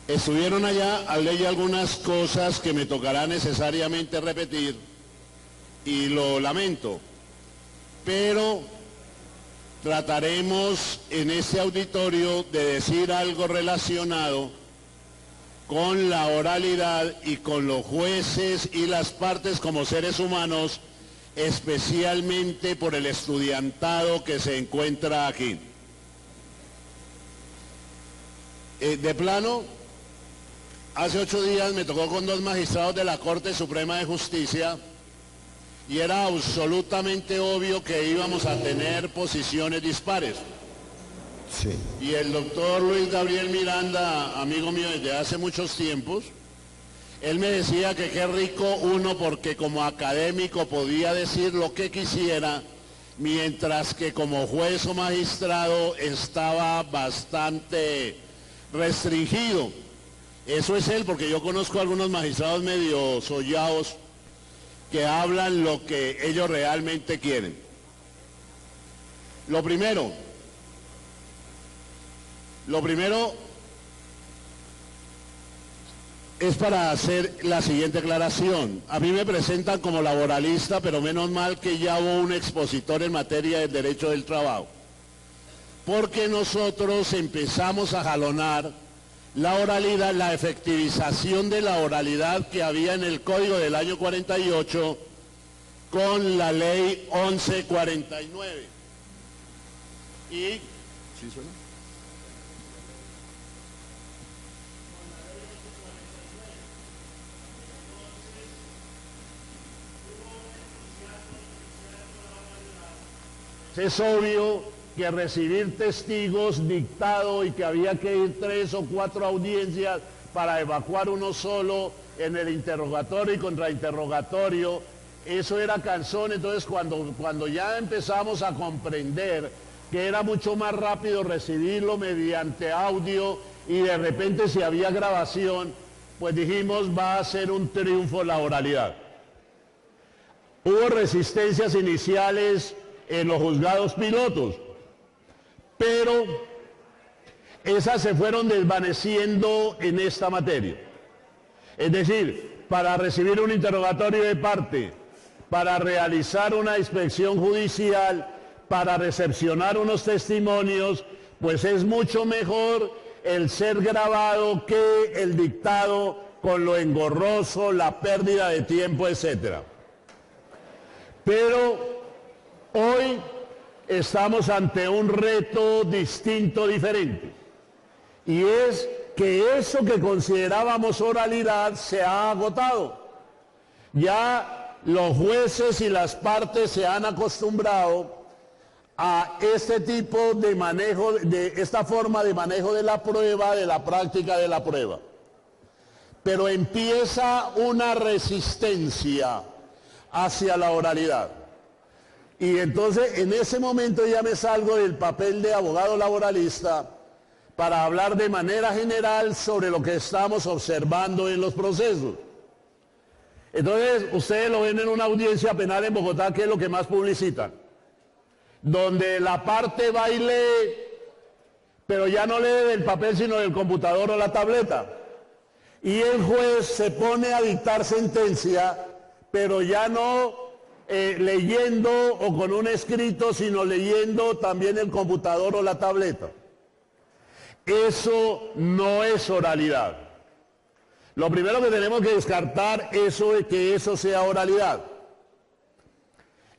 Estuvieron allá, hablé de algunas cosas que me tocará necesariamente repetir y lo lamento, pero trataremos en este auditorio de decir algo relacionado con la oralidad y con los jueces y las partes como seres humanos, especialmente por el estudiantado que se encuentra aquí. De plano, hace 8 días me tocó con 2 magistrados de la Corte Suprema de Justicia y era absolutamente obvio que íbamos a tener posiciones dispares. Sí. Y el doctor Luis Gabriel Miranda, amigo mío desde hace muchos tiempos, él me decía que qué rico uno porque como académico podía decir lo que quisiera, mientras que como juez o magistrado estaba bastante restringido. Eso es él, porque yo conozco a algunos magistrados medio sollados que hablan lo que ellos realmente quieren. Lo primero es para hacer la siguiente aclaración. A mí me presentan como laboralista, pero menos mal que ya hubo un expositor en materia del derecho del trabajo. Porque nosotros empezamos a jalonar la oralidad, la efectivización de la oralidad que había en el Código del año 48 con la Ley 1149. ¿Sí suena? Es obvio que recibir testigos dictado y que había que ir 3 o 4 audiencias para evacuar uno solo en el interrogatorio y contrainterrogatorio, eso era cansón. Entonces cuando ya empezamos a comprender que era mucho más rápido recibirlo mediante audio y de repente si había grabación, pues dijimos va a ser un triunfo la oralidad. Hubo resistencias iniciales en los juzgados pilotos, pero esas se fueron desvaneciendo en esta materia. Es decir, para recibir un interrogatorio de parte, para realizar una inspección judicial, para recepcionar unos testimonios, pues es mucho mejor el ser grabado que el dictado con lo engorroso, la pérdida de tiempo, etc. Pero hoy estamos ante un reto distinto, diferente, y es que eso que considerábamos oralidad se ha agotado. Ya los jueces y las partes se han acostumbrado a este tipo de manejo, de esta forma de manejo de la prueba, de la práctica de la prueba. Pero empieza una resistencia hacia la oralidad. Y entonces en ese momento ya me salgo del papel de abogado laboralista para hablar de manera general sobre lo que estamos observando en los procesos. Entonces ustedes lo ven en una audiencia penal en Bogotá, que es lo que más publicitan, donde la parte va y lee, pero ya no lee del papel sino del computador o la tableta, y el juez se pone a dictar sentencia, pero ya no leyendo o con un escrito, sino leyendo también el computador o la tableta. Eso no es oralidad. Lo primero que tenemos que descartar es que eso sea oralidad.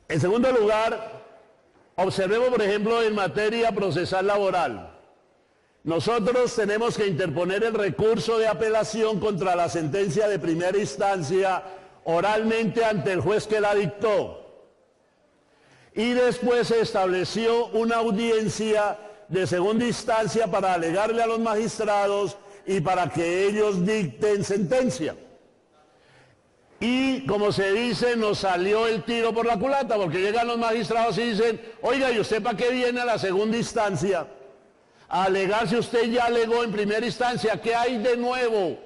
En segundo lugar, observemos por ejemplo en materia procesal laboral. Nosotros tenemos que interponer el recurso de apelación contra la sentencia de primera instancia oralmente ante el juez que la dictó. Y después se estableció una audiencia de segunda instancia para alegarle a los magistrados y para que ellos dicten sentencia. Y como se dice, nos salió el tiro por la culata, porque llegan los magistrados y dicen, oiga, ¿y usted para qué viene a la segunda instancia? A alegar si usted ya alegó en primera instancia. ¿Qué hay de nuevo?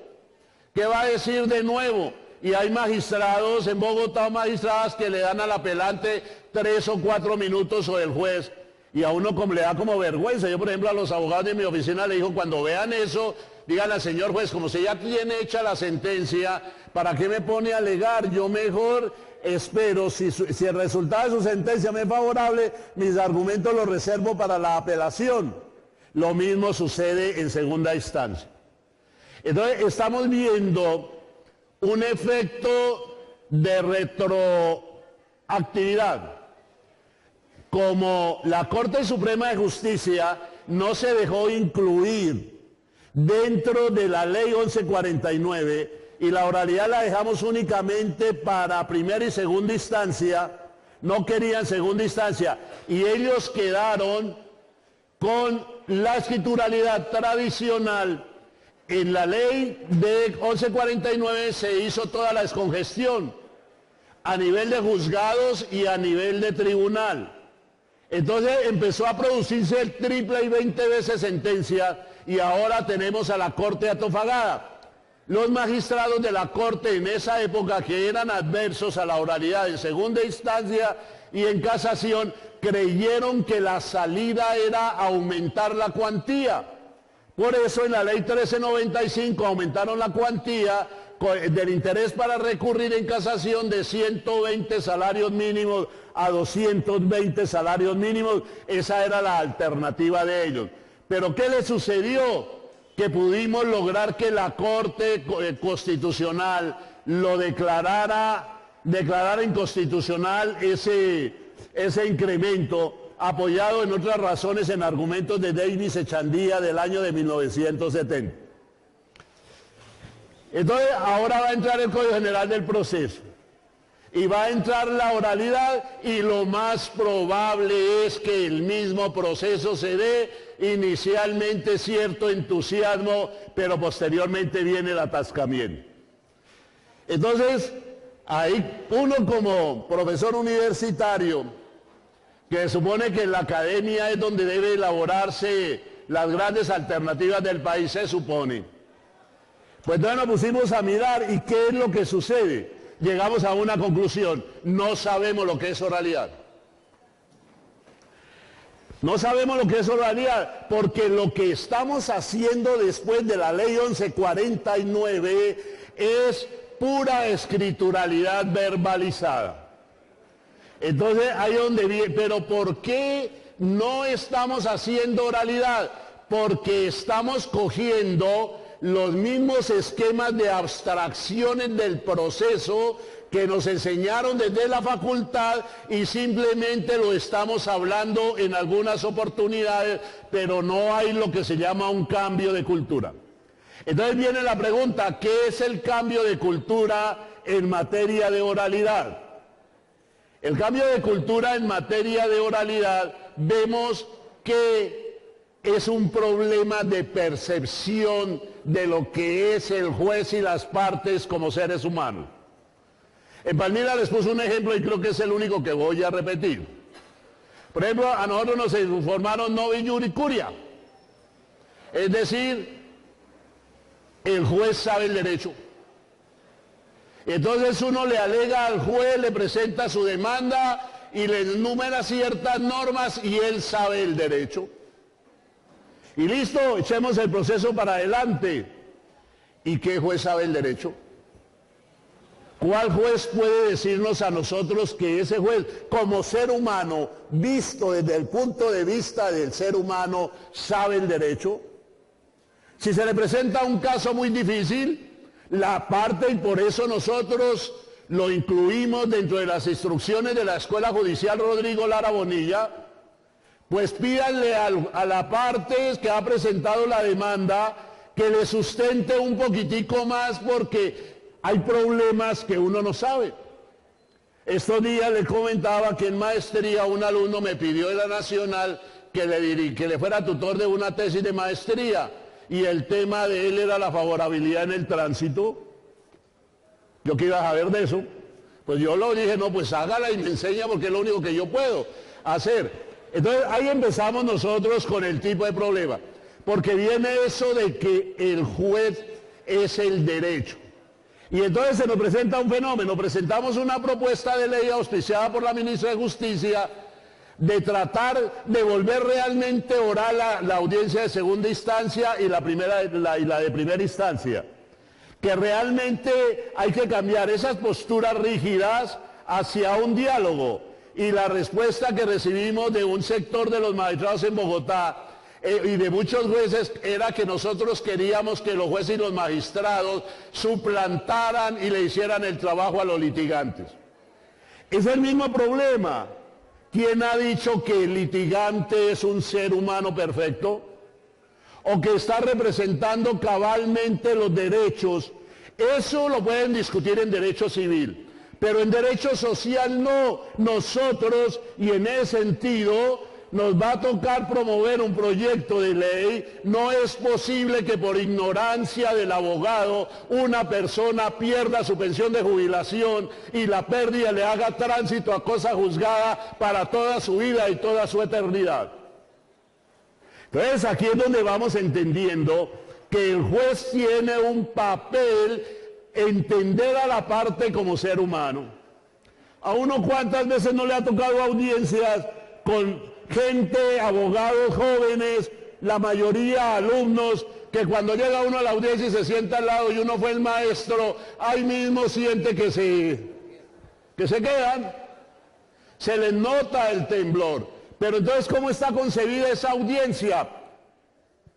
¿Qué va a decir de nuevo? Y hay magistrados en Bogotá, magistradas que le dan al apelante 3 o 4 minutos o el juez, y a uno le da como vergüenza. Yo, por ejemplo, a los abogados de mi oficina le digo, cuando vean eso, díganle al señor juez, como se ya tiene hecha la sentencia, ¿para qué me pone a alegar? Yo mejor espero, si el resultado de su sentencia me es favorable, mis argumentos los reservo para la apelación. Lo mismo sucede en segunda instancia. Entonces estamos viendo un efecto de retroactividad. Como la Corte Suprema de Justicia no se dejó incluir dentro de la Ley 1149 y la oralidad la dejamos únicamente para primera y segunda instancia, no querían segunda instancia, y ellos quedaron con la escrituralidad tradicional. En la ley de 1149 se hizo toda la descongestión a nivel de juzgados y a nivel de tribunal. Entonces empezó a producirse el triple y 20 veces sentencia y ahora tenemos a la Corte atofagada. Los magistrados de la Corte en esa época, que eran adversos a la oralidad en segunda instancia y en casación, creyeron que la salida era aumentar la cuantía. Por eso en la ley 1395 aumentaron la cuantía del interés para recurrir en casación de 120 salarios mínimos a 220 salarios mínimos. Esa era la alternativa de ellos. Pero ¿qué le sucedió? Que pudimos lograr que la Corte Constitucional lo declarara inconstitucional ese incremento, apoyado en otras razones en argumentos de Davis Echandía del año de 1970. Entonces ahora va a entrar el Código General del Proceso y va a entrar la oralidad, y lo más probable es que el mismo proceso se dé inicialmente cierto entusiasmo, pero posteriormente viene el atascamiento. Entonces, ahí uno como profesor universitario, que supone que en la academia es donde debe elaborarse las grandes alternativas del país, se supone. Pues entonces nos pusimos a mirar, ¿y qué es lo que sucede? Llegamos a una conclusión: no sabemos lo que es oralidad. No sabemos lo que es oralidad, porque lo que estamos haciendo después de la ley 1149 es pura escrituralidad verbalizada. Entonces ahí donde viene, pero ¿por qué no estamos haciendo oralidad? Porque estamos cogiendo los mismos esquemas de abstracciones del proceso que nos enseñaron desde la facultad y simplemente lo estamos hablando en algunas oportunidades, pero no hay lo que se llama un cambio de cultura. Entonces viene la pregunta: ¿qué es el cambio de cultura en materia de oralidad? El cambio de cultura en materia de oralidad, vemos que es un problema de percepción de lo que es el juez y las partes como seres humanos. En Palmira les puse un ejemplo y creo que es el único que voy a repetir. Por ejemplo, a nosotros nos informaron novi iure curia. Es decir, el juez sabe el derecho. Entonces uno le alega al juez, le presenta su demanda y le enumera ciertas normas y él sabe el derecho. Y listo, echemos el proceso para adelante. ¿Y qué juez sabe el derecho? ¿Cuál juez puede decirnos a nosotros que ese juez, como ser humano, visto desde el punto de vista del ser humano, sabe el derecho? Si se le presenta un caso muy difícil, la parte, y por eso nosotros lo incluimos dentro de las instrucciones de la Escuela Judicial Rodrigo Lara Bonilla, pues pídanle a la parte que ha presentado la demanda que le sustente un poquitico más, porque hay problemas que uno no sabe. Estos días le comentaba que en maestría un alumno me pidió de la Nacional que le fuera tutor de una tesis de maestría, y el tema de él era la favorabilidad en el tránsito. Yo que iba a saber de eso, pues yo lo dije: no, pues hágala y me enseña, porque es lo único que yo puedo hacer. Entonces ahí empezamos nosotros con el tipo de problema, porque viene eso de que el juez es el derecho. Y entonces se nos presenta un fenómeno: presentamos una propuesta de ley auspiciada por la ministra de Justicia, de tratar de volver realmente oral la audiencia de segunda instancia y la de primera instancia. Que realmente hay que cambiar esas posturas rígidas hacia un diálogo. Y la respuesta que recibimos de un sector de los magistrados en Bogotá y de muchos jueces era que nosotros queríamos que los jueces y los magistrados suplantaran y le hicieran el trabajo a los litigantes. Es el mismo problema. ¿Quién ha dicho que el litigante es un ser humano perfecto? ¿O que está representando cabalmente los derechos? Eso lo pueden discutir en derecho civil, pero en derecho social no. Nosotros, y en ese sentido, nos va a tocar promover un proyecto de ley. No es posible que por ignorancia del abogado una persona pierda su pensión de jubilación y la pérdida le haga tránsito a cosa juzgada para toda su vida y toda su eternidad. Entonces aquí es donde vamos entendiendo que el juez tiene un papel, entender a la parte como ser humano. A uno cuántas veces no le ha tocado audiencias con gente, abogados jóvenes, la mayoría alumnos, que cuando llega uno a la audiencia y se sienta al lado y uno fue el maestro, ahí mismo siente que se quedan, se les nota el temblor. Pero entonces, ¿cómo está concebida esa audiencia?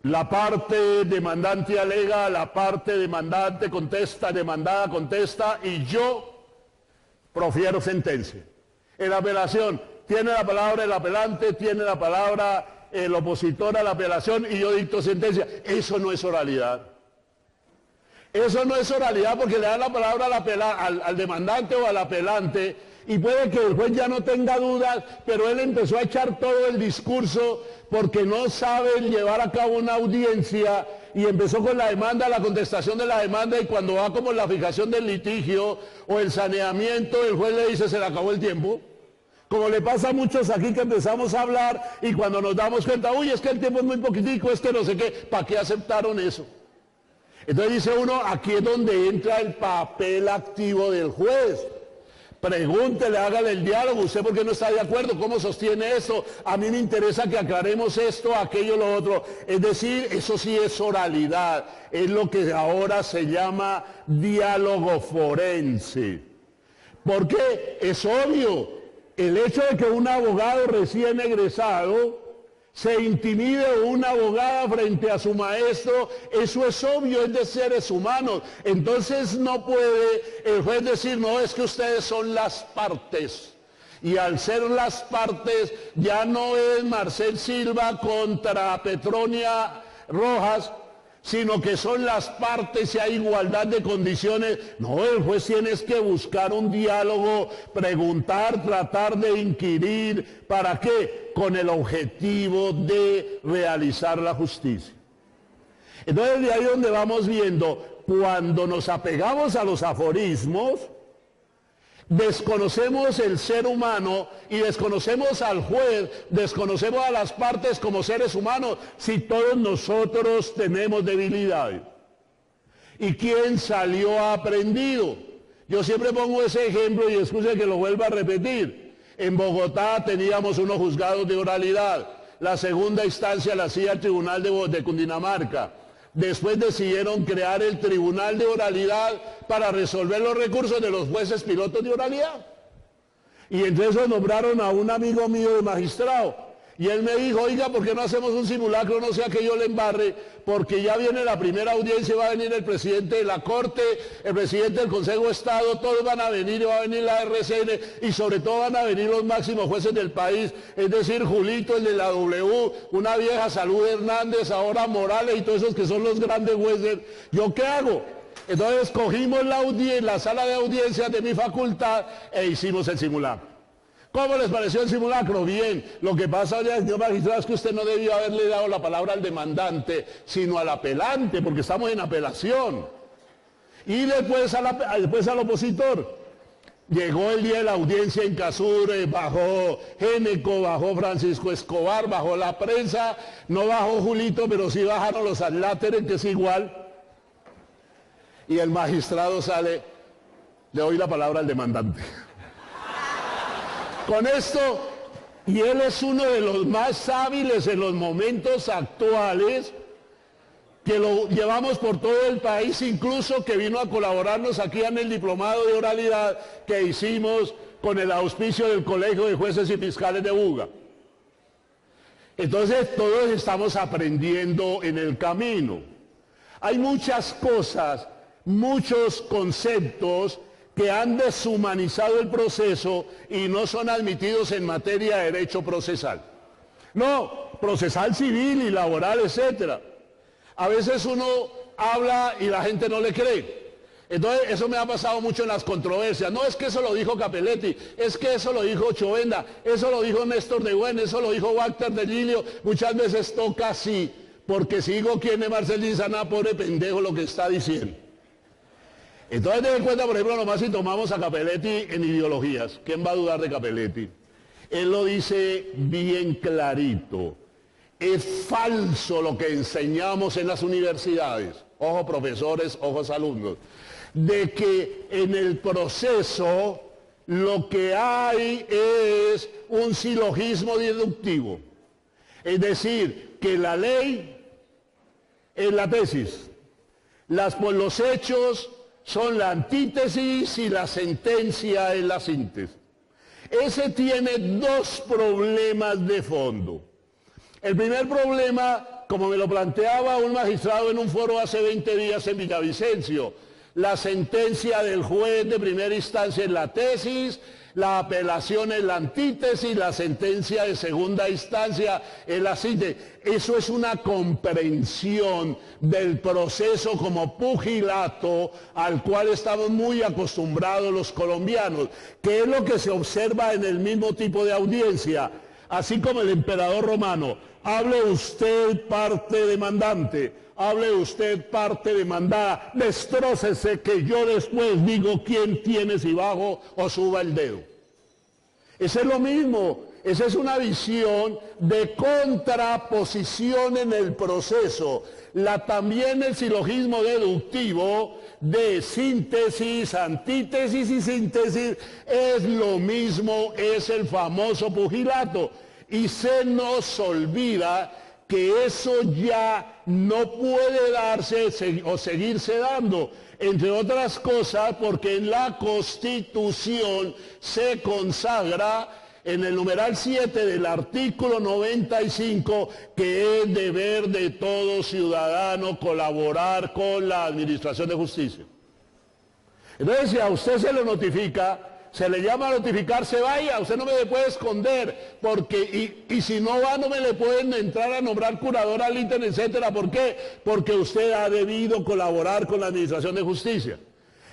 La parte demandante alega, la parte demandante contesta, demandada contesta y yo profiero sentencia. En la apelación tiene la palabra el apelante, tiene la palabra el opositor a la apelación y yo dicto sentencia. Eso no es oralidad. Eso no es oralidad porque le dan la palabra al demandante o al apelante y puede que el juez ya no tenga dudas, pero él empezó a echar todo el discurso porque no sabe llevar a cabo una audiencia y empezó con la demanda, la contestación de la demanda y cuando va como la fijación del litigio o el saneamiento, el juez le dice se le acabó el tiempo. Como le pasa a muchos aquí que empezamos a hablar y cuando nos damos cuenta, uy, es que el tiempo es muy poquitico, es que no sé qué, ¿para qué aceptaron eso? Entonces dice uno, aquí es donde entra el papel activo del juez. Pregúntele, hágale el diálogo, ¿usted por qué no está de acuerdo? ¿Cómo sostiene esto? A mí me interesa que aclaremos esto, aquello, lo otro. Es decir, eso sí es oralidad, es lo que ahora se llama diálogo forense. ¿Por qué? Es obvio. El hecho de que un abogado recién egresado se intimide una abogada frente a su maestro, eso es obvio, es de seres humanos. Entonces no puede el juez decir, no, es que ustedes son las partes. Y al ser las partes, ya no es Marcel Silva contra Petronia Rojas, sino que son las partes y hay igualdad de condiciones. No, el juez tiene que buscar un diálogo, preguntar, tratar de inquirir. ¿Para qué? Con el objetivo de realizar la justicia. Entonces de ahí donde vamos viendo, cuando nos apegamos a los aforismos, desconocemos el ser humano y desconocemos al juez, desconocemos a las partes como seres humanos, si todos nosotros tenemos debilidades. ¿Y quién salió aprendido? Yo siempre pongo ese ejemplo y excuse que lo vuelva a repetir. En Bogotá teníamos unos juzgados de oralidad, la segunda instancia la hacía el Tribunal de Cundinamarca. Después decidieron crear el Tribunal de Oralidad para resolver los recursos de los jueces pilotos de oralidad. Y entre eso nombraron a un amigo mío de magistrado. Y él me dijo, oiga, ¿por qué no hacemos un simulacro? No sea que yo le embarre, porque ya viene la primera audiencia, va a venir el presidente de la Corte, el presidente del Consejo de Estado, todos van a venir, y va a venir la RCN, y sobre todo van a venir los máximos jueces del país, es decir, Julito, el de la W, una vieja Salud Hernández, ahora Morales y todos esos que son los grandes jueces. ¿Yo qué hago? Entonces cogimos la sala de audiencias de mi facultad e hicimos el simulacro. ¿Cómo les pareció el simulacro? Bien. Lo que pasa, señor magistrado, es que usted no debió haberle dado la palabra al demandante, sino al apelante, porque estamos en apelación. Y después al opositor. Llegó el día de la audiencia en Casure, bajó Géneco, bajó Francisco Escobar, bajó la prensa, no bajó Julito, pero sí bajaron los adláteres, que es igual. Y el magistrado sale, le doy la palabra al demandante. Con esto Y él es uno de los más hábiles en los momentos actuales, que lo llevamos por todo el país, incluso que vino a colaborarnos aquí en el diplomado de oralidad que hicimos con el auspicio del Colegio de Jueces y Fiscales de Buga. Entonces todos estamos aprendiendo en el camino. Hay muchas cosas, muchos conceptos que han deshumanizado el proceso y no son admitidos en materia de derecho procesal. No, procesal civil y laboral, etcétera. A veces uno habla y la gente no le cree. Entonces, eso me ha pasado mucho en las controversias. No es que eso lo dijo Capelletti, es que eso lo dijo Chovenda, eso lo dijo Néstor de Buen, eso lo dijo Walter de Lilio. Muchas veces toca así, porque si digo quién es Marcelín Saná, pobre pendejo lo que está diciendo. Entonces, ten en cuenta, por ejemplo, nomás si tomamos a Capelletti en ideologías. ¿Quién va a dudar de Capelletti? Él lo dice bien clarito. Es falso lo que enseñamos en las universidades, ojo profesores, ojos alumnos, de que en el proceso lo que hay es un silogismo deductivo. Es decir, que la ley es la tesis, los hechos son la antítesis y la sentencia es la síntesis. Ese tiene dos problemas de fondo. El primer problema, como me lo planteaba un magistrado en un foro hace 20 días en Villavicencio, la sentencia del juez de primera instancia es la tesis, la apelación es la antítesis, la sentencia de segunda instancia es la síntesis. Eso es una comprensión del proceso como pugilato al cual estamos muy acostumbrados los colombianos, que es lo que se observa en el mismo tipo de audiencia. Así como el emperador romano, hable usted parte demandante, hable usted parte demandada, destrócese que yo después digo quién tiene si bajo o suba el dedo. Ese es lo mismo, esa es una visión de contraposición en el proceso. También el silogismo deductivo de síntesis, antítesis y síntesis es lo mismo, es el famoso pugilato. Y se nos olvida que eso ya no puede darse o seguirse dando, entre otras cosas porque en la Constitución se consagra en el numeral 7 del artículo 95 que es deber de todo ciudadano colaborar con la administración de justicia. Entonces, si a usted se le notifica, se le llama a notificarse, vaya, usted no me le puede esconder, porque, y si no va, no me le pueden entrar a nombrar curador al ítem, etcétera. ¿Por qué? Porque usted ha debido colaborar con la administración de justicia.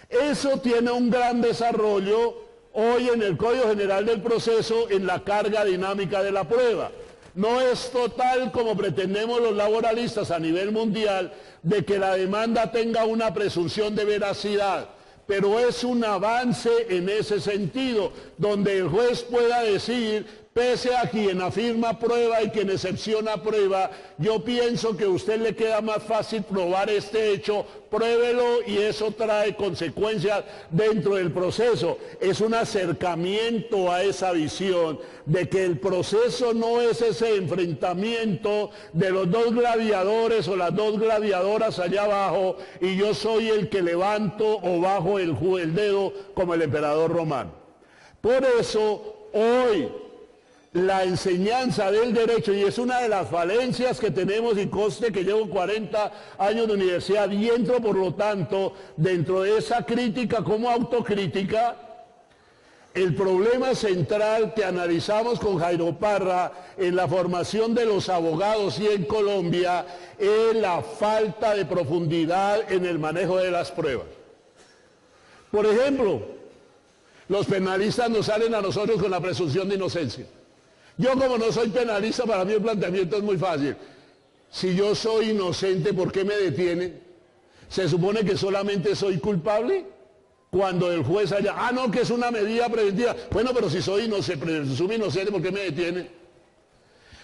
Eso tiene un gran desarrollo hoy en el Código General del Proceso en la carga dinámica de la prueba. No es total como pretendemos los laboralistas a nivel mundial de que la demanda tenga una presunción de veracidad, pero es un avance en ese sentido, donde el juez pueda decir, pese a quien afirma prueba y quien excepciona prueba, yo pienso que a usted le queda más fácil probar este hecho, pruébelo y eso trae consecuencias dentro del proceso. Es un acercamiento a esa visión de que el proceso no es ese enfrentamiento de los dos gladiadores o las dos gladiadoras allá abajo y yo soy el que levanto o bajo el dedo como el emperador romano. Por eso hoy la enseñanza del derecho, y es una de las falencias que tenemos, y conste que llevo 40 años de universidad y entro por lo tanto dentro de esa crítica como autocrítica, el problema central que analizamos con Jairo Parra en la formación de los abogados y en Colombia es la falta de profundidad en el manejo de las pruebas. Por ejemplo, los penalistas nos salen a nosotros con la presunción de inocencia. Yo como no soy penalista, para mí el planteamiento es muy fácil. Si yo soy inocente, ¿por qué me detienen? ¿Se supone que solamente soy culpable? Cuando el juez haya, no, que es una medida preventiva. Bueno, pero si soy inocente, presumo inocente, ¿por qué me detienen?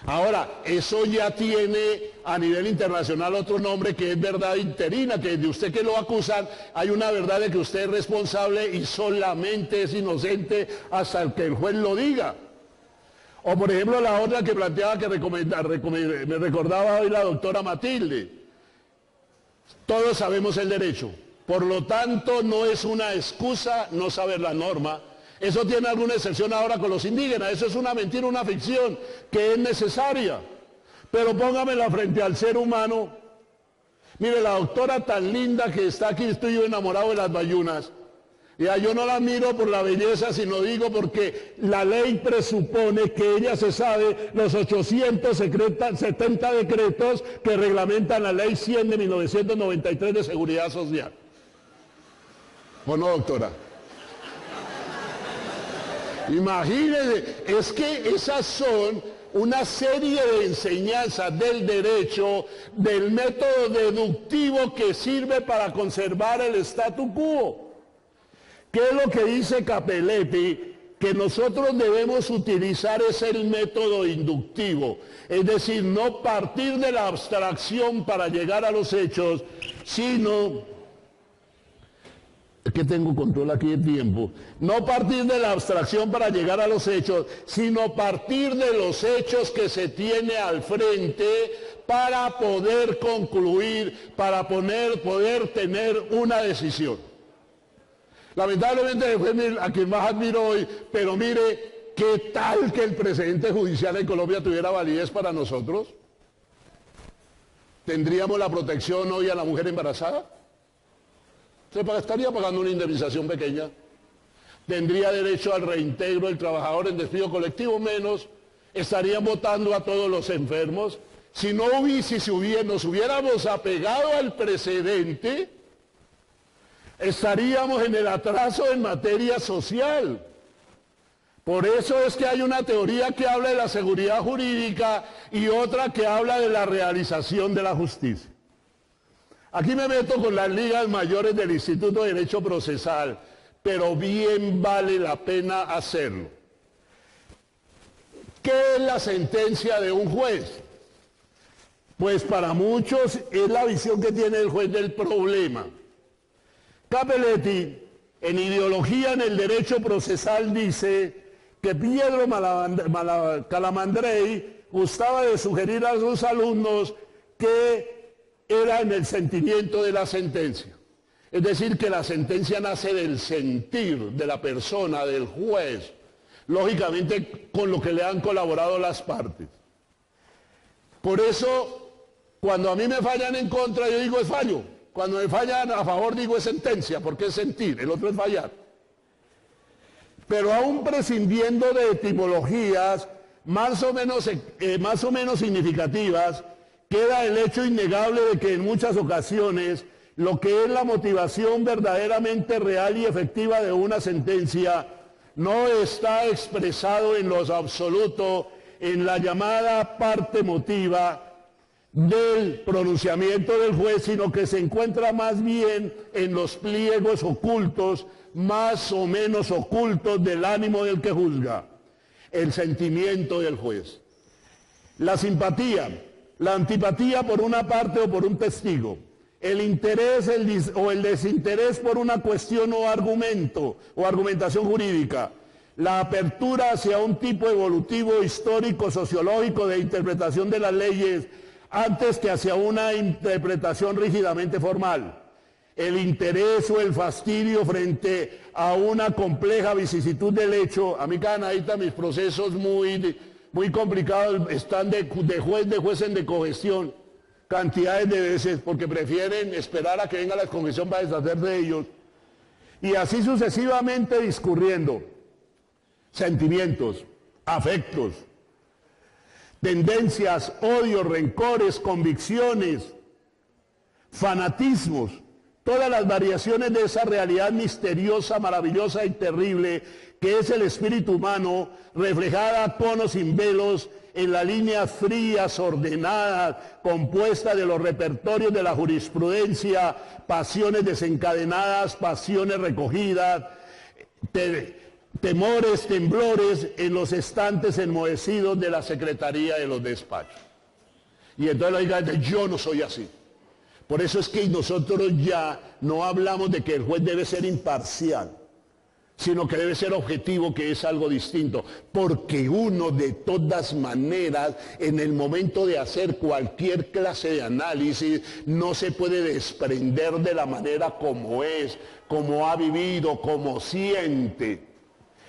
Ahora, eso ya tiene a nivel internacional otro nombre que es verdad interina, que de usted que lo acusan, hay una verdad de que usted es responsable y solamente es inocente hasta que el juez lo diga. O por ejemplo la otra que planteaba que me recordaba hoy la doctora Matilde. Todos sabemos el derecho, por lo tanto no es una excusa no saber la norma. Eso tiene alguna excepción ahora con los indígenas, eso es una mentira, una ficción que es necesaria. Pero póngamela frente al ser humano. Mire, la doctora tan linda que está aquí, estoy yo enamorado de las bayunas. Ya, yo no la miro por la belleza, sino digo porque la ley presupone que ella se sabe los 870 decretos que reglamentan la ley 100 de 1993 de Seguridad Social. ¿O no, doctora? Imagínense, es que esas son una serie de enseñanzas del derecho, del método deductivo que sirve para conservar el statu quo. ¿Qué es lo que dice Capelletti? Que nosotros debemos utilizar es el método inductivo, es decir, no partir de la abstracción para llegar a los hechos, sino, es que tengo control aquí de tiempo, no partir de la abstracción para llegar a los hechos, sino partir de los hechos que se tiene al frente para poder concluir, para poder tener una decisión. Lamentablemente fue a quien más admiro hoy, pero mire, ¿qué tal que el precedente judicial en Colombia tuviera validez para nosotros? ¿Tendríamos la protección hoy a la mujer embarazada? Se estaría pagando una indemnización pequeña. ¿Tendría derecho al reintegro del trabajador en despido colectivo? Menos. ¿Estarían votando a todos los enfermos? Si nos hubiéramos apegado al precedente, estaríamos en el atraso en materia social. Por eso es que hay una teoría que habla de la seguridad jurídica y otra que habla de la realización de la justicia. Aquí me meto con las ligas mayores del Instituto de Derecho Procesal, pero bien vale la pena hacerlo. ¿Qué es la sentencia de un juez? Pues para muchos es la visión que tiene el juez del problema. Capelletti, en Ideología en el Derecho Procesal, dice que Pietro Calamandrei gustaba de sugerir a sus alumnos que era en el sentimiento de la sentencia. Es decir, que la sentencia nace del sentir de la persona, del juez, lógicamente con lo que le han colaborado las partes. Por eso, cuando a mí me fallan en contra, yo digo es fallo. Cuando me fallan a favor digo es sentencia, porque es sentir, el otro es fallar. Pero aún prescindiendo de etimologías más o menos significativas, queda el hecho innegable de que en muchas ocasiones lo que es la motivación verdaderamente real y efectiva de una sentencia no está expresado en lo absoluto en la llamada parte motiva del pronunciamiento del juez, sino que se encuentra más bien en los pliegos ocultos, más o menos ocultos del ánimo del que juzga, el sentimiento del juez. La simpatía, la antipatía por una parte o por un testigo, el interés o el desinterés por una cuestión o argumento o argumentación jurídica, la apertura hacia un tipo evolutivo, histórico, sociológico de interpretación de las leyes, antes que hacia una interpretación rígidamente formal. El interés o el fastidio frente a una compleja vicisitud del hecho. A mí, canadita, mis procesos muy complicados están de juez en decogestión, cantidades de veces, porque prefieren esperar a que venga la descongestión para deshacer de ellos. Y así sucesivamente discurriendo. Sentimientos, afectos, tendencias, odios, rencores, convicciones, fanatismos, todas las variaciones de esa realidad misteriosa, maravillosa y terrible que es el espíritu humano, reflejada a tonos sin velos en las líneas frías, ordenadas, compuestas de los repertorios de la jurisprudencia, pasiones desencadenadas, pasiones recogidas, temores, temblores en los estantes enmohecidos de la secretaría de los despachos. Y entonces la diga, yo no soy así. Por eso es que nosotros ya no hablamos de que el juez debe ser imparcial, sino que debe ser objetivo, que es algo distinto, porque uno de todas maneras, en el momento de hacer cualquier clase de análisis, no se puede desprender de la manera como es, como ha vivido, como siente.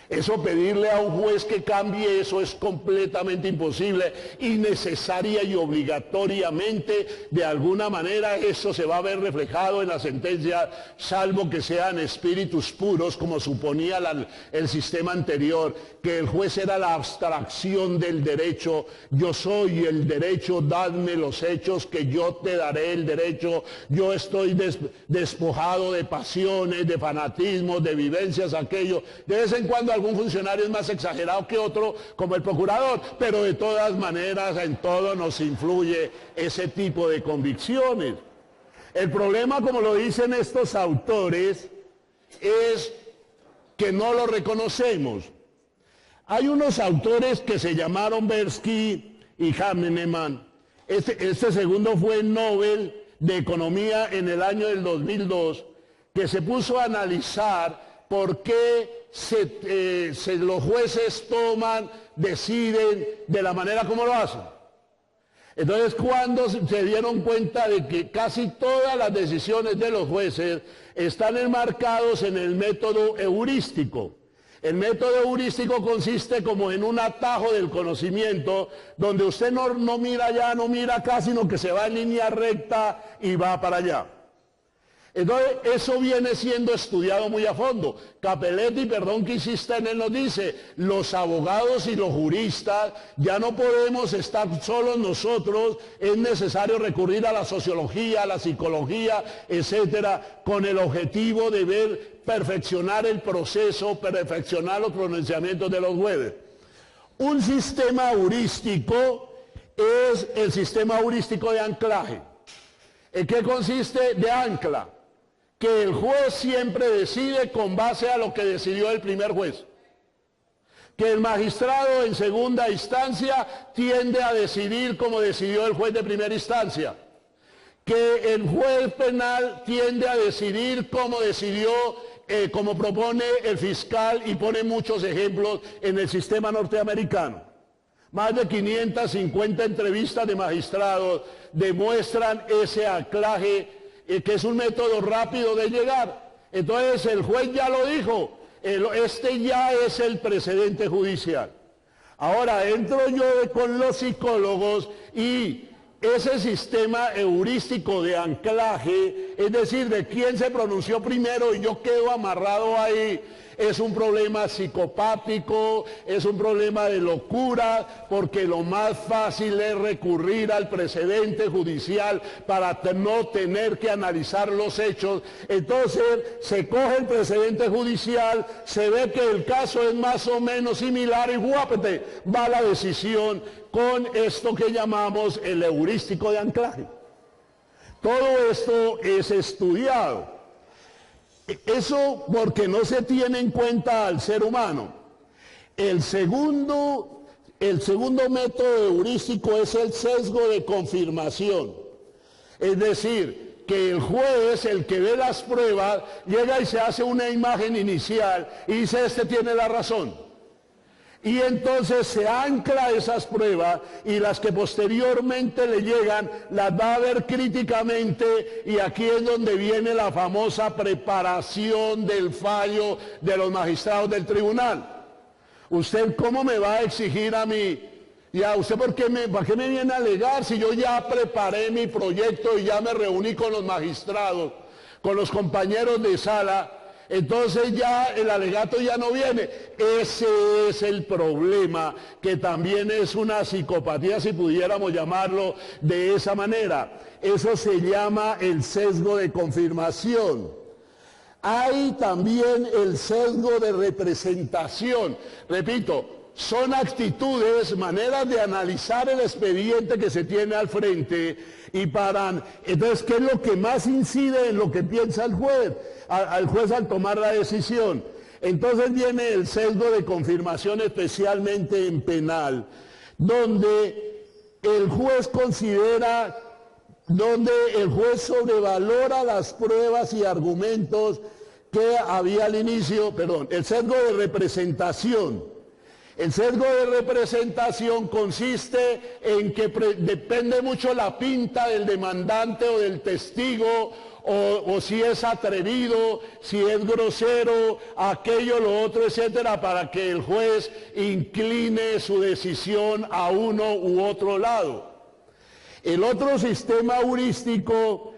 Eso, pedirle a un juez que cambie eso es completamente imposible, y necesaria y obligatoriamente, de alguna manera, eso se va a ver reflejado en la sentencia, salvo que sean espíritus puros, como suponía el sistema anterior, que el juez era la abstracción del derecho. Yo soy el derecho, dadme los hechos que yo te daré el derecho. Yo estoy despojado de pasiones, de fanatismos, de vivencias, aquello. De vez en cuando algún funcionario es más exagerado que otro, como el procurador, pero de todas maneras en todo nos influye ese tipo de convicciones. El problema, como lo dicen estos autores, es que no lo reconocemos. Hay unos autores que se llamaron Tversky y Kahneman. Este segundo fue el Nobel de Economía en el año del 2002, que se puso a analizar por qué los jueces deciden de la manera como lo hacen. Entonces, cuando se dieron cuenta de que casi todas las decisiones de los jueces están enmarcados en el método heurístico. El método heurístico consiste como en un atajo del conocimiento, donde usted no mira allá, no mira acá, sino que se va en línea recta y va para allá. Entonces, eso viene siendo estudiado muy a fondo. Capelletti, perdón que insista en él, nos dice, los abogados y los juristas ya no podemos estar solos nosotros, es necesario recurrir a la sociología, a la psicología, etcétera, con el objetivo de perfeccionar el proceso, perfeccionar los pronunciamientos de los jueces. Un sistema heurístico es el sistema heurístico de anclaje. ¿En qué consiste? De ancla. Que el juez siempre decide con base a lo que decidió el primer juez. Que el magistrado en segunda instancia tiende a decidir como decidió el juez de primera instancia. Que el juez penal tiende a decidir como decidió, como propone el fiscal, y pone muchos ejemplos en el sistema norteamericano. Más de 550 entrevistas de magistrados demuestran ese anclaje, que es un método rápido de llegar. Entonces el juez ya lo dijo, este ya es el precedente judicial. Ahora entro yo con los psicólogos y ese sistema heurístico de anclaje, es decir, de quién se pronunció primero y yo quedo amarrado ahí, es un problema psicopático, es un problema de locura, porque lo más fácil es recurrir al precedente judicial para no tener que analizar los hechos. Entonces se coge el precedente judicial, se ve que el caso es más o menos similar y guápete, va la decisión con esto que llamamos el heurístico de anclaje. Todo esto es estudiado. Eso porque no se tiene en cuenta al ser humano. El segundo método heurístico es el sesgo de confirmación. Es decir, que el juez, el que ve las pruebas, llega y se hace una imagen inicial y dice, este tiene la razón. Y entonces se ancla esas pruebas y las que posteriormente le llegan las va a ver críticamente, y aquí es donde viene la famosa preparación del fallo de los magistrados del tribunal. ¿Usted cómo me va a exigir a mí? Ya, ¿usted para qué me viene a alegar si yo ya preparé mi proyecto y ya me reuní con los magistrados, con los compañeros de sala? Entonces ya el alegato ya no viene. Ese es el problema, que también es una psicopatía, si pudiéramos llamarlo de esa manera. Eso se llama el sesgo de confirmación. Hay también el sesgo de representación. Repito, son actitudes, maneras de analizar el expediente que se tiene al frente y entonces, ¿qué es lo que más incide en lo que piensa el juez? Al juez al tomar la decisión. Entonces viene el sesgo de confirmación, especialmente en penal, donde el juez sobrevalora las pruebas y argumentos que había al inicio, perdón, el sesgo de representación. El sesgo de representación consiste en que depende mucho la pinta del demandante o del testigo, o si es atrevido, si es grosero, aquello, lo otro, etcétera, para que el juez incline su decisión a uno u otro lado. El otro sistema heurístico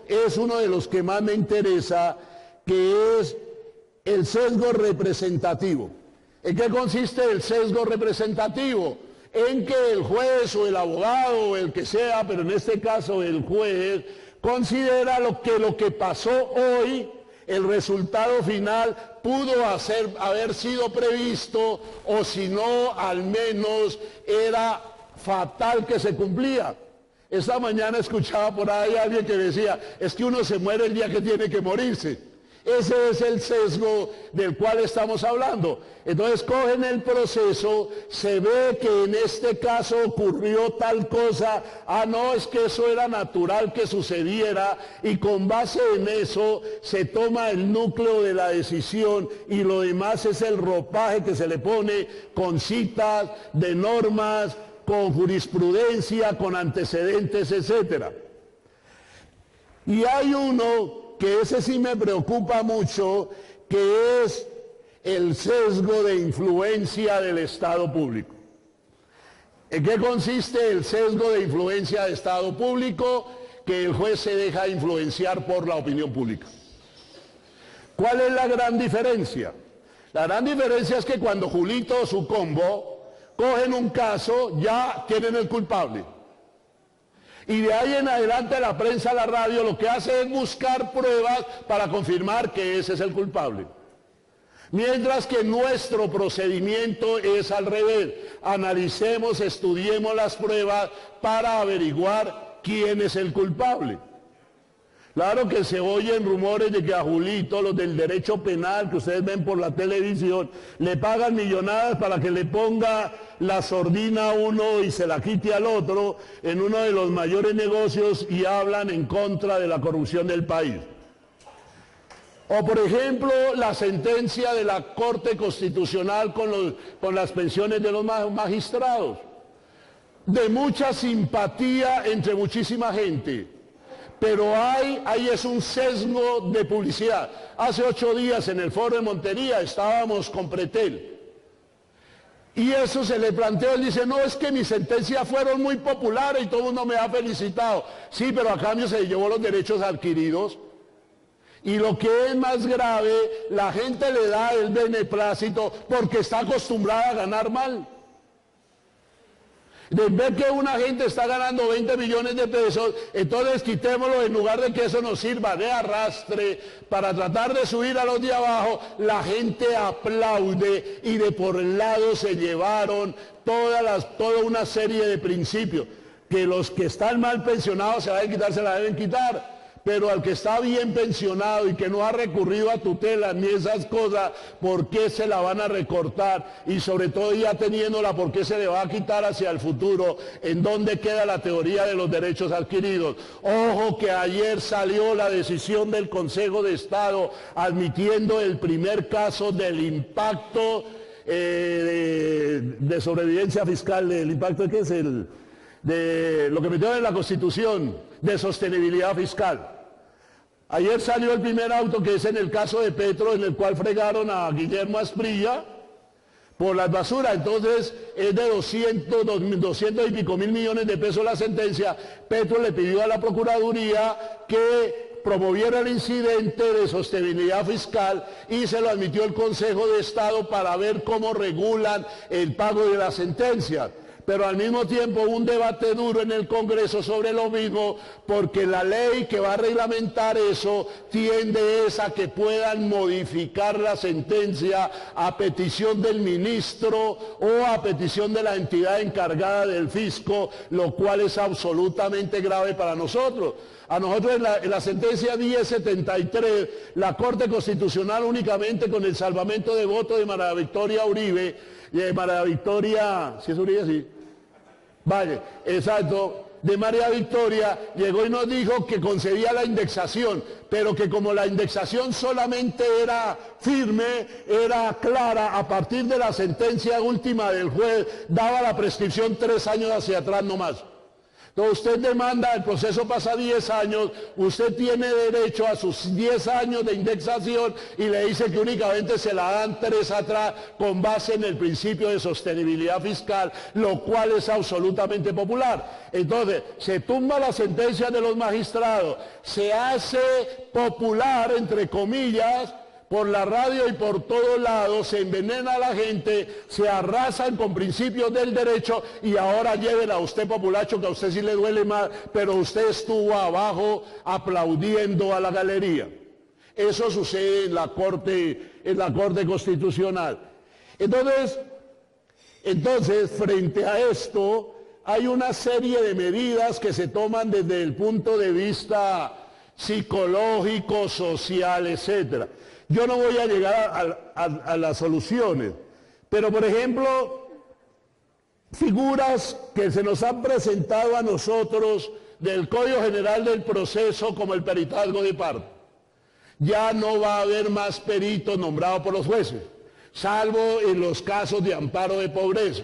es uno de los que más me interesa, que es el sesgo representativo. ¿En qué consiste el sesgo representativo? En que el juez o el abogado o el que sea, pero en este caso el juez, considera lo que pasó hoy, el resultado final pudo haber sido previsto, o si no, al menos era fatal que se cumplía. Esta mañana escuchaba por ahí a alguien que decía, es que uno se muere el día que tiene que morirse. Ese es el sesgo del cual estamos hablando. Entonces cogen el proceso, se ve que en este caso ocurrió tal cosa, no, es que eso era natural que sucediera, y con base en eso se toma el núcleo de la decisión, y lo demás es el ropaje que se le pone con citas de normas, con jurisprudencia, con antecedentes, etc. Y hay uno que ese sí me preocupa mucho, que es el sesgo de influencia del Estado público. ¿En qué consiste el sesgo de influencia del Estado público? Que el juez se deja influenciar por la opinión pública. ¿Cuál es la gran diferencia? La gran diferencia es que cuando Julito o su combo cogen un caso, ya tienen el culpable. Y de ahí en adelante la prensa, la radio, lo que hace es buscar pruebas para confirmar que ese es el culpable. Mientras que nuestro procedimiento es al revés. Analicemos, estudiemos las pruebas para averiguar quién es el culpable. Claro que se oyen rumores de que a Julito, los del derecho penal que ustedes ven por la televisión, le pagan millonadas para que le ponga la sordina a uno y se la quite al otro en uno de los mayores negocios, y hablan en contra de la corrupción del país. O por ejemplo, la sentencia de la Corte Constitucional con las pensiones de los magistrados. De mucha simpatía entre muchísima gente. Pero ahí es un sesgo de publicidad. Hace 8 días en el foro de Montería estábamos con Pretel. Y eso se le planteó, él dice, no, es que mis sentencias fueron muy populares y todo el mundo me ha felicitado. Sí, pero a cambio se llevó los derechos adquiridos. Y lo que es más grave, la gente le da el beneplácito porque está acostumbrada a ganar mal. De ver que una gente está ganando 20 millones de pesos, entonces quitémoslo, en lugar de que eso nos sirva de arrastre para tratar de subir a los de abajo. La gente aplaude, y de por el lado se llevaron toda una serie de principios que los que están mal pensionados se la deben quitar, se la deben quitar. Pero al que está bien pensionado y que no ha recurrido a tutela ni esas cosas, ¿por qué se la van a recortar? Y sobre todo ya teniéndola, ¿por qué se le va a quitar hacia el futuro? ¿En dónde queda la teoría de los derechos adquiridos? Ojo que ayer salió la decisión del Consejo de Estado admitiendo el primer caso del impacto de sobrevivencia fiscal, del impacto de qué es de lo que metieron en la Constitución, de sostenibilidad fiscal. Ayer salió el primer auto, que es en el caso de Petro, en el cual fregaron a Guillermo Asprilla por las basuras. Entonces es de 200 y pico mil millones de pesos la sentencia. Petro le pidió a la Procuraduría que promoviera el incidente de sostenibilidad fiscal, y se lo admitió el Consejo de Estado para ver cómo regulan el pago de las sentencias. Pero al mismo tiempo un debate duro en el Congreso sobre lo mismo, porque la ley que va a reglamentar eso tiende a que puedan modificar la sentencia a petición del ministro o a petición de la entidad encargada del fisco, lo cual es absolutamente grave para nosotros. A nosotros en la sentencia 1073, la Corte Constitucional, únicamente con el salvamento de voto de María Victoria Uribe, María Victoria, ¿sí es Uribe? Sí. Vale, exacto. de María Victoria, llegó y nos dijo que concedía la indexación, pero que como la indexación solamente era firme, era clara, a partir de la sentencia última del juez, daba la prescripción 3 años hacia atrás nomás. Entonces usted demanda, el proceso pasa 10 años, usted tiene derecho a sus 10 años de indexación y le dice que únicamente se la dan 3 atrás con base en el principio de sostenibilidad fiscal, lo cual es absolutamente popular. Entonces, se tumba la sentencia de los magistrados, se hace popular, entre comillas, por la radio y por todos lados, se envenena a la gente, se arrasan con principios del derecho y ahora lleven a usted, populacho, que a usted sí le duele más, pero usted estuvo abajo aplaudiendo a la galería. Eso sucede en la Corte Constitucional. Entonces, frente a esto, hay una serie de medidas que se toman desde el punto de vista psicológico, social, etcétera. Yo no voy a llegar a las soluciones, pero por ejemplo, figuras que se nos han presentado a nosotros del Código General del Proceso como el peritazgo de parte. Ya no va a haber más peritos nombrados por los jueces, salvo en los casos de amparo de pobreza.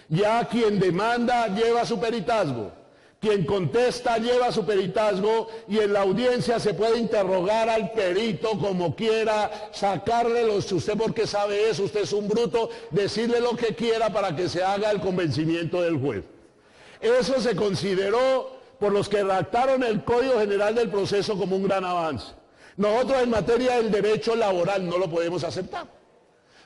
Ya quien demanda lleva su peritazgo. Quien contesta lleva su peritazgo y en la audiencia se puede interrogar al perito como quiera, sacarle los, usted porque sabe eso, usted es un bruto, decirle lo que quiera para que se haga el convencimiento del juez. Eso se consideró por los que redactaron el Código General del Proceso como un gran avance. Nosotros en materia del derecho laboral no lo podemos aceptar.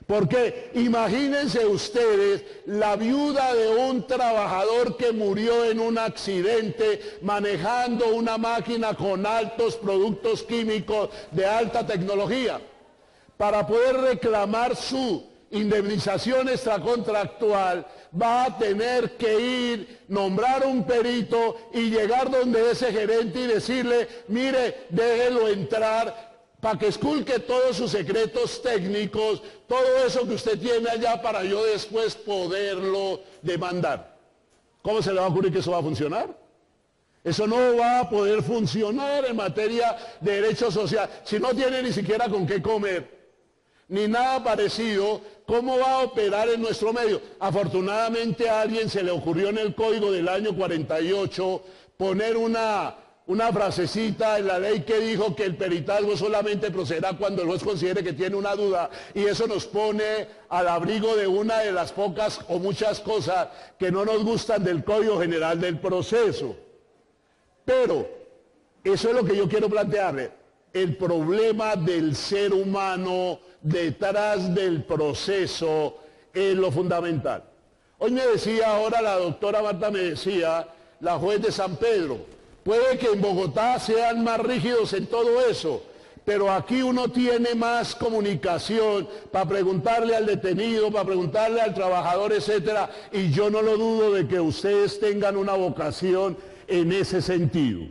Porque imagínense ustedes la viuda de un trabajador que murió en un accidente manejando una máquina con altos productos químicos de alta tecnología. Para poder reclamar su indemnización extracontractual va a tener que ir, nombrar un perito y llegar donde ese gerente y decirle, mire, déjelo entrar para que esculque todos sus secretos técnicos, todo eso que usted tiene allá para yo después poderlo demandar. ¿Cómo se le va a ocurrir que eso va a funcionar? Eso no va a poder funcionar en materia de derecho social. Si no tiene ni siquiera con qué comer, ni nada parecido, ¿cómo va a operar en nuestro medio? Afortunadamente a alguien se le ocurrió en el Código del año 48 poner una frasecita en la ley que dijo que el peritazgo solamente procederá cuando el juez considere que tiene una duda, y eso nos pone al abrigo de una de las pocas o muchas cosas que no nos gustan del Código General del Proceso. Pero eso es lo que yo quiero plantearle, el problema del ser humano detrás del proceso es lo fundamental. Hoy me decía, ahora la doctora Marta me decía, la juez de San Pedro, puede que en Bogotá sean más rígidos en todo eso, pero aquí uno tiene más comunicación para preguntarle al detenido, para preguntarle al trabajador, etcétera, y yo no lo dudo de que ustedes tengan una vocación en ese sentido.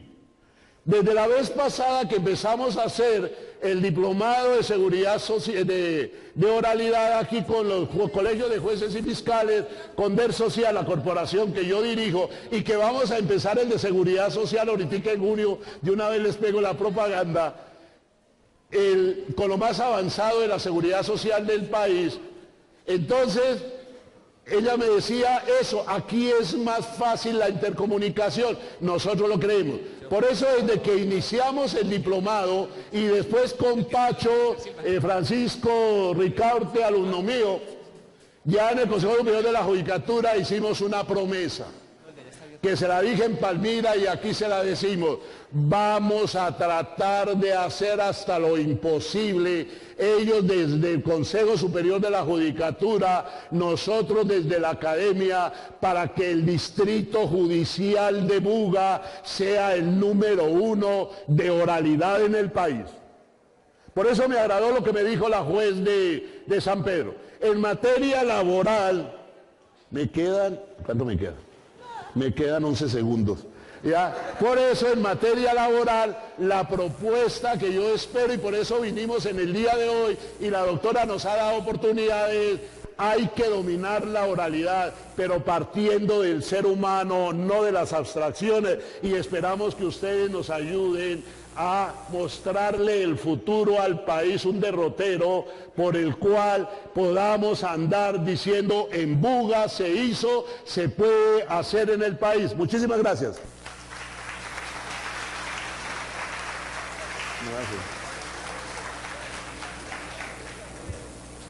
Desde la vez pasada que empezamos a hacer el diplomado de seguridad de oralidad aquí con los colegios de jueces y fiscales, con DER Social, la corporación que yo dirijo, y que vamos a empezar el de seguridad social ahorita en junio, de una vez les pego la propaganda, con lo más avanzado de la seguridad social del país. Entonces, ella me decía eso, aquí es más fácil la intercomunicación, nosotros lo creemos. Por eso desde que iniciamos el diplomado y después con Pacho, Francisco Ricaurte, alumno mío, ya en el Consejo Superior de la Judicatura hicimos una promesa, que se la dije en Palmira y aquí se la decimos, vamos a tratar de hacer hasta lo imposible, ellos desde el Consejo Superior de la Judicatura, nosotros desde la Academia, para que el Distrito Judicial de Buga sea el número 1 de oralidad en el país. Por eso me agradó lo que me dijo la juez de San Pedro. En materia laboral, ¿cuánto me queda? Me quedan 11 segundos. ¿Ya? Por eso en materia laboral, la propuesta que yo espero, y por eso vinimos en el día de hoy, y la doctora nos ha dado oportunidades, Hay que dominar la oralidad, pero partiendo del ser humano, no de las abstracciones, y esperamos que ustedes nos ayuden a mostrarle el futuro al país, un derrotero por el cual podamos andar diciendo en Buga se hizo, se puede hacer en el país. Muchísimas gracias. Gracias.